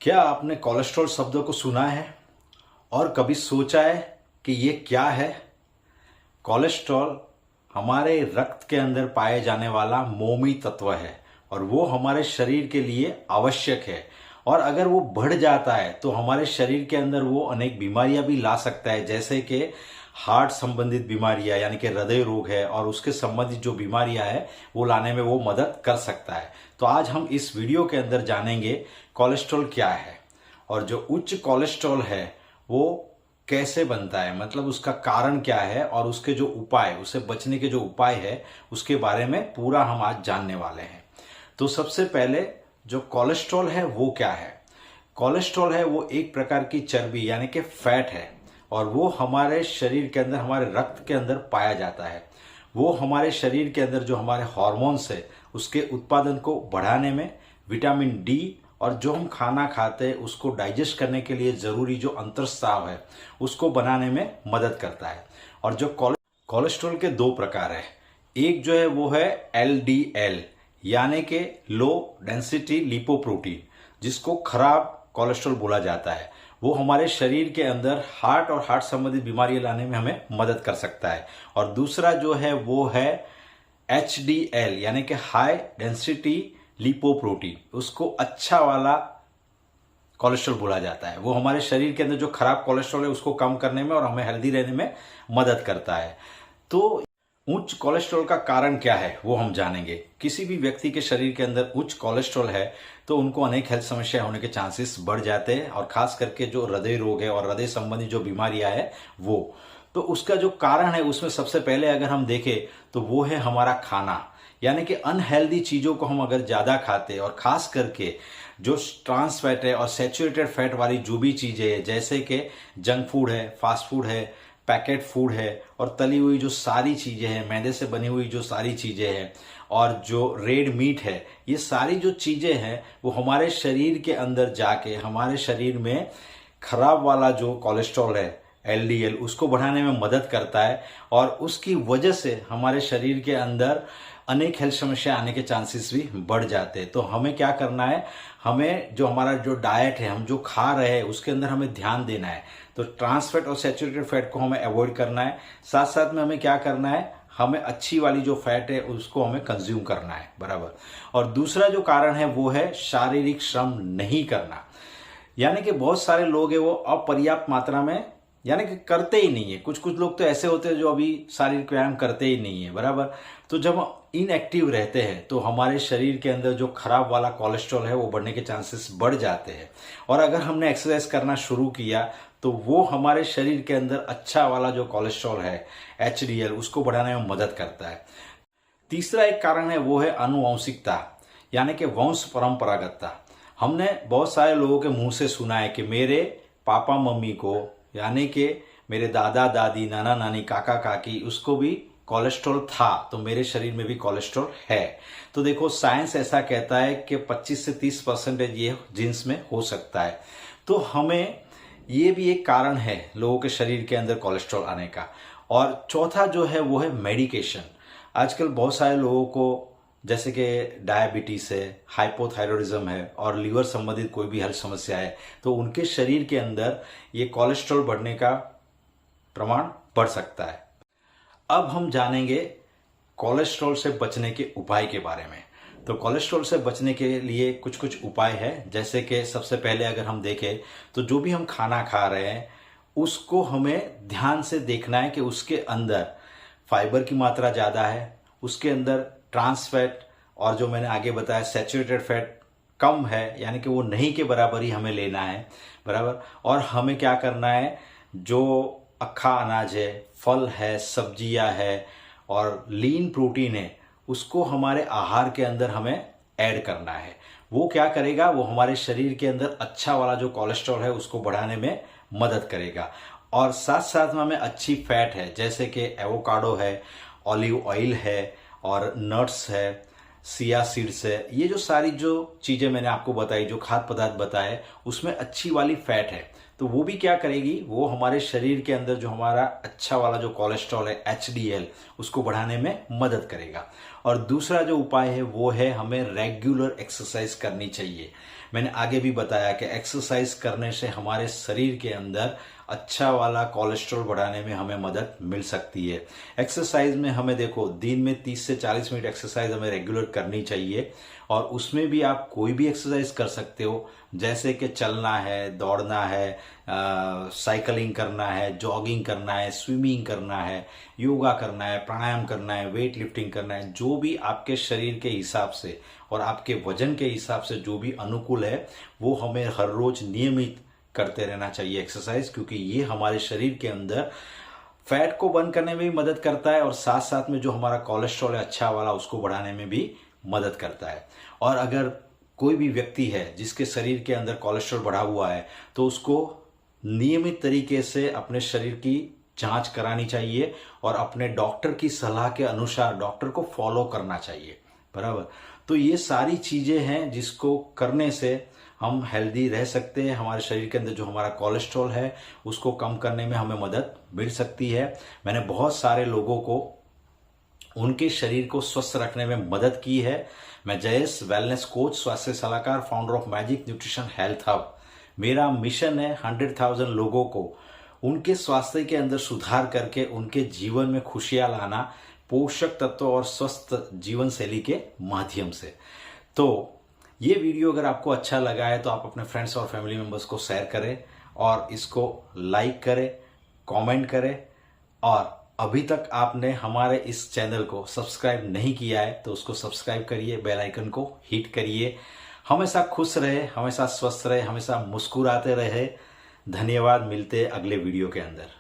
क्या आपने कोलेस्ट्रॉल शब्द को सुना है और कभी सोचा है कि ये क्या है? कोलेस्ट्रॉल हमारे रक्त के अंदर पाए जाने वाला मोमी तत्व है और वो हमारे शरीर के लिए आवश्यक है। और अगर वो बढ़ जाता है तो हमारे शरीर के अंदर वो अनेक बीमारियां भी ला सकता है, जैसे कि हार्ट संबंधित बीमारियां यानी कि हृदय रोग है और उसके संबंधित जो बीमारियां है वो लाने में वो मदद कर सकता है। तो आज हम इस वीडियो के अंदर जानेंगे कोलेस्ट्रॉल क्या है और जो उच्च कोलेस्ट्रॉल है वो कैसे बनता है, मतलब उसका कारण क्या है और उसके जो उपाय, उससे बचने के जो उपाय है उसके बारे में पूरा हम आज जानने वाले हैं। तो सबसे पहले जो कोलेस्ट्रॉल है वो क्या है? कोलेस्ट्रॉल है वो एक प्रकार की चर्बी यानी कि फैट है और वो हमारे शरीर के अंदर, हमारे रक्त के अंदर पाया जाता है। वो हमारे शरीर के अंदर जो हमारे हार्मोन्स है उसके उत्पादन को बढ़ाने में, विटामिन डी और जो हम खाना खाते हैं उसको डाइजेस्ट करने के लिए जरूरी जो अंतर्स्राव है उसको बनाने में मदद करता है। और जो कोलेस्ट्रॉल के दो प्रकार है, एक जो है वो है एलडीएल यानी कि लो डेंसिटी लिपोप्रोटीन, जिसको खराब कोलेस्ट्रॉल बोला जाता है। वो हमारे शरीर के अंदर हार्ट और हार्ट संबंधित बीमारियां लाने में हमें मदद कर सकता है। और दूसरा जो है वो है एचडीएल यानी कि हाई डेंसिटी लिपोप्रोटीन, उसको अच्छा वाला कोलेस्ट्रॉल बोला जाता है। वो हमारे शरीर के अंदर जो खराब कोलेस्ट्रॉल है उसको कम करने में और हमें हेल्दी रहने में मदद करता है। तो उच्च कोलेस्ट्रॉल का कारण क्या है वो हम जानेंगे। किसी भी व्यक्ति के शरीर के अंदर उच्च कोलेस्ट्रॉल है तो उनको अनेक हेल्थ समस्या होने के चांसेस बढ़ जाते हैं, और खास करके जो हृदय रोग है और हृदय संबंधी जो बीमारियां है वो। तो उसका जो कारण है उसमें सबसे पहले अगर हम देखें तो वो है हमारा खाना, यानी कि अनहेल्दी चीजों को हम अगर ज्यादा खाते हैं और खास करके जो ट्रांस फैट है और सैचुरेटेड फैट वाली जो भी चीजें है, जैसे कि जंक फूड है, फास्ट फूड है, पैकेट फूड है और तली हुई जो सारी चीजें हैं, मैदे से बनी हुई जो सारी चीजें हैं और जो रेड मीट है, ये सारी जो चीजें हैं वो हमारे शरीर के अंदर जाके हमारे शरीर में खराब वाला जो कोलेस्ट्रॉल है एलडीएल उसको बढ़ाने में मदद करता है। और उसकी वजह से हमारे शरीर के अंदर अनेक हेल्थ समस्या आने के चांसेस भी बढ़ जाते हैं। तो हमें क्या करना है, हमें जो हमारा जो डाइट है, हम जो खा रहे हैं उसके अंदर हमें ध्यान देना है। तो ट्रांस फैट और सैचुरेटेड फैट को हमें अवॉइड करना है। साथ साथ में हमें क्या करना है, हमें अच्छी वाली जो फैट है उसको हमें कंज्यूम करना है, बराबर। और दूसरा जो कारण है वो है शारीरिक श्रम नहीं करना, यानी कि बहुत सारे लोग हैं वो अपर्याप्त मात्रा में यानी कि करते ही नहीं है। कुछ कुछ लोग तो ऐसे होते हैं जो अभी शारीरिक व्यायाम करते ही नहीं है, बराबर। तो जब इनएक्टिव रहते हैं तो हमारे शरीर के अंदर जो खराब वाला कोलेस्ट्रॉल है वो बढ़ने के चांसेस बढ़ जाते हैं। और अगर हमने एक्सरसाइज करना शुरू किया तो वो हमारे शरीर के अंदर अच्छा वाला जो कोलेस्ट्रॉल है एचडीएल उसको बढ़ाने में मदद करता है। तीसरा एक कारण है वो है आनुवंशिकता यानी कि वंश परंपरागतता। हमने बहुत सारे लोगों के मुंह से सुना है कि मेरे पापा मम्मी को, यानी कि मेरे दादा दादी, नाना नानी, काका काकी, उसको भी कोलेस्ट्रॉल था तो मेरे शरीर में भी कोलेस्ट्रॉल है। तो देखो, साइंस ऐसा कहता है कि 25 से 30% ये जीन्स में हो सकता है। तो हमें ये भी एक कारण है लोगों के शरीर के अंदर कोलेस्ट्रॉल आने का। और चौथा जो है वो है मेडिकेशन। आजकल बहुत सारे लोगों को जैसे कि डायबिटीज है, हाइपोथायरॉयडिज्म है और लीवर संबंधित कोई भी हेल्थ समस्या है, तो उनके शरीर के अंदर ये कोलेस्ट्रॉल बढ़ने का प्रमाण बढ़ सकता है। अब हम जानेंगे कोलेस्ट्रॉल से बचने के उपाय के बारे में। तो कोलेस्ट्रॉल से बचने के लिए कुछ कुछ उपाय है, जैसे कि सबसे पहले अगर हम देखें तो जो भी हम खाना खा रहे हैं उसको हमें ध्यान से देखना है कि उसके अंदर फाइबर की मात्रा ज़्यादा है, उसके अंदर ट्रांस फैट और जो मैंने आगे बताया सैचुरेटेड फैट कम है, यानी कि वो नहीं के बराबर ही हमें लेना है, बराबर। और हमें क्या करना है, जो अक्खा अनाज है, फल है, सब्जियां है और लीन प्रोटीन है उसको हमारे आहार के अंदर हमें ऐड करना है। वो क्या करेगा, वो हमारे शरीर के अंदर अच्छा वाला जो कोलेस्ट्रॉल है उसको बढ़ाने में मदद करेगा। और साथ साथ में हमें अच्छी फैट है, जैसे कि एवोकाडो है, ऑलिव ऑयल है और नट्स है, सिया सीड्स है, ये जो सारी जो चीजें मैंने आपको बताई, जो खाद्य पदार्थ बताए, उसमें अच्छी वाली फैट है। तो वो भी क्या करेगी, वो हमारे शरीर के अंदर जो हमारा अच्छा वाला जो कोलेस्ट्रॉल है एचडीएल उसको बढ़ाने में मदद करेगा। और दूसरा जो उपाय है वो है हमें रेगुलर एक्सरसाइज करनी चाहिए। मैंने आगे भी बताया कि एक्सरसाइज करने से हमारे शरीर के अंदर अच्छा वाला कोलेस्ट्रॉल बढ़ाने में हमें मदद मिल सकती है। एक्सरसाइज में हमें देखो दिन में 30 से 40 मिनट एक्सरसाइज हमें रेगुलर करनी चाहिए, और उसमें भी आप कोई भी एक्सरसाइज कर सकते हो, जैसे कि चलना है, दौड़ना है, साइकिलिंग करना है, जॉगिंग करना है, स्विमिंग करना है, योगा करना है, प्राणायाम करना है, वेट लिफ्टिंग करना है। जो भी आपके शरीर के हिसाब से और आपके वजन के हिसाब से जो भी अनुकूल है वो हमें हर रोज नियमित करते रहना चाहिए एक्सरसाइज, क्योंकि ये हमारे शरीर के अंदर फैट को बर्न करने में भी मदद करता है और साथ साथ में जो हमारा कोलेस्ट्रॉल है अच्छा वाला उसको बढ़ाने में भी मदद करता है। और अगर कोई भी व्यक्ति है जिसके शरीर के अंदर कोलेस्ट्रॉल बढ़ा हुआ है तो उसको नियमित तरीके से अपने शरीर की जांच करानी चाहिए और अपने डॉक्टर की सलाह के अनुसार डॉक्टर को फॉलो करना चाहिए, बराबर। तो ये सारी चीजें हैं जिसको करने से हम हेल्दी रह सकते हैं। हमारे शरीर के अंदर जो हमारा कोलेस्ट्रॉल है उसको कम करने में हमें मदद मिल सकती है। मैंने बहुत सारे लोगों को उनके शरीर को स्वस्थ रखने में मदद की है। मैं जयेश, वेलनेस कोच, स्वास्थ्य सलाहकार, founder of magic nutrition health hub. मेरा मिशन है 100,000 लोगों को उनके स्वास्थ्य के अंदर सुधार करके उनके जीवन में खुशियां लाना पोषक तत्व और स्वस्थ जीवन शैली के माध्यम से। तो ये वीडियो अगर आपको अच्छा लगा है तो आप अपने फ्रेंड्स और फैमिली मेंबर्स को शेयर करें और इसको लाइक करें, कमेंट करें। और अभी तक आपने हमारे इस चैनल को सब्सक्राइब नहीं किया है तो उसको सब्सक्राइब करिए, बेल आइकन को हिट करिए। हमेशा खुश रहे, हमेशा स्वस्थ रहे, हमेशा मुस्कुराते रहे। धन्यवाद। मिलते हैं अगले वीडियो के अंदर।